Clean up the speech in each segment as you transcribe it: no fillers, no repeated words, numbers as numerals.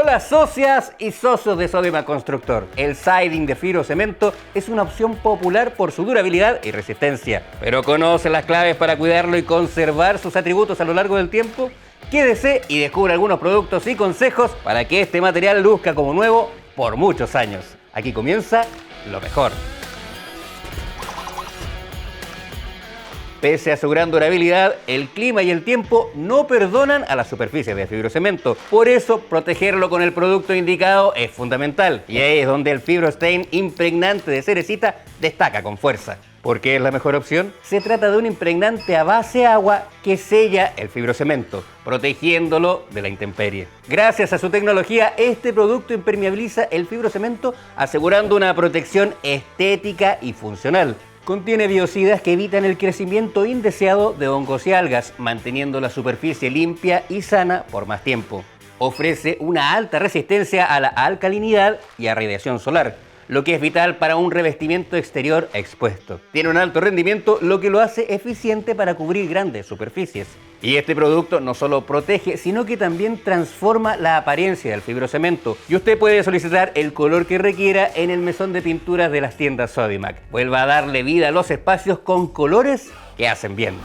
Hola socias y socios de Sodimac Constructor. El siding de fibrocemento es una opción popular por su durabilidad y resistencia. ¿Pero conoce las claves para cuidarlo y conservar sus atributos a lo largo del tiempo? Quédese y descubra algunos productos y consejos para que este material luzca como nuevo por muchos años. Aquí comienza lo mejor. Pese a su gran durabilidad, el clima y el tiempo no perdonan a las superficies de fibrocemento. Por eso, protegerlo con el producto indicado es fundamental. Y ahí es donde el FibroStain impregnante de cerecita destaca con fuerza. ¿Por qué es la mejor opción? Se trata de un impregnante a base agua que sella el fibrocemento, protegiéndolo de la intemperie. Gracias a su tecnología, este producto impermeabiliza el fibrocemento, asegurando una protección estética y funcional. Contiene biocidas que evitan el crecimiento indeseado de hongos y algas, manteniendo la superficie limpia y sana por más tiempo. Ofrece una alta resistencia a la alcalinidad y a radiación solar, lo que es vital para un revestimiento exterior expuesto. Tiene un alto rendimiento, lo que lo hace eficiente para cubrir grandes superficies. Y este producto no solo protege, sino que también transforma la apariencia del fibrocemento. Y usted puede solicitar el color que requiera en el mesón de pinturas de las tiendas Sodimac. Vuelva a darle vida a los espacios con colores que hacen bien.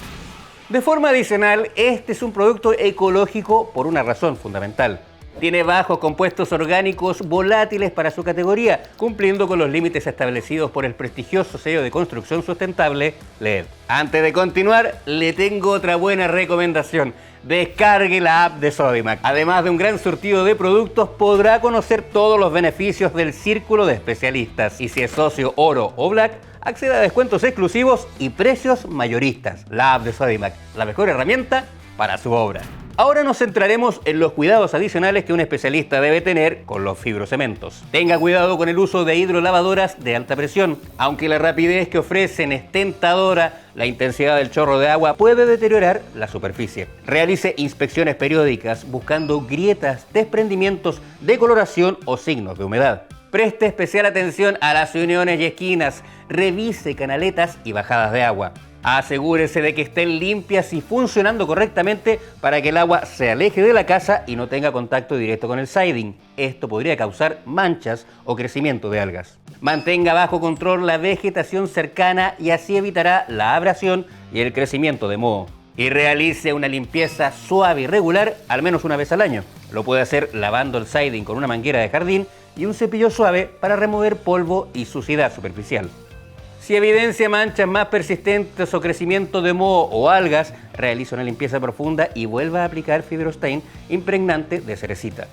De forma adicional, este es un producto ecológico por una razón fundamental. Tiene bajos compuestos orgánicos volátiles para su categoría, cumpliendo con los límites establecidos por el prestigioso sello de construcción sustentable LEED. Antes de continuar, le tengo otra buena recomendación. Descargue la app de Sodimac. Además de un gran surtido de productos, podrá conocer todos los beneficios del círculo de especialistas. Y si es socio oro o black, acceda a descuentos exclusivos y precios mayoristas. La app de Sodimac, la mejor herramienta para su obra. Ahora nos centraremos en los cuidados adicionales que un especialista debe tener con los fibrocementos. Tenga cuidado con el uso de hidrolavadoras de alta presión. Aunque la rapidez que ofrecen es tentadora, la intensidad del chorro de agua puede deteriorar la superficie. Realice inspecciones periódicas buscando grietas, desprendimientos, decoloración o signos de humedad. Preste especial atención a las uniones y esquinas. Revise canaletas y bajadas de agua. Asegúrese de que estén limpias y funcionando correctamente para que el agua se aleje de la casa y no tenga contacto directo con el siding. Esto podría causar manchas o crecimiento de algas. Mantenga bajo control la vegetación cercana y así evitará la abrasión y el crecimiento de moho. Y realice una limpieza suave y regular al menos una vez al año. Lo puede hacer lavando el siding con una manguera de jardín y un cepillo suave para remover polvo y suciedad superficial. Si evidencia manchas más persistentes o crecimiento de moho o algas, realiza una limpieza profunda y vuelva a aplicar FibroStain impregnante de cerecita.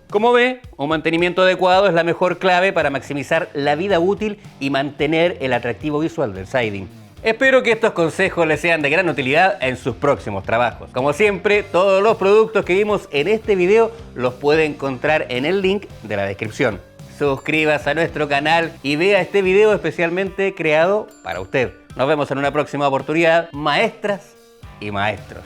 Como ve, un mantenimiento adecuado es la mejor clave para maximizar la vida útil y mantener el atractivo visual del siding. Espero que estos consejos les sean de gran utilidad en sus próximos trabajos. Como siempre, todos los productos que vimos en este video los puede encontrar en el link de la descripción. Suscríbase a nuestro canal y vea este video especialmente creado para usted. Nos vemos en una próxima oportunidad, maestras y maestros.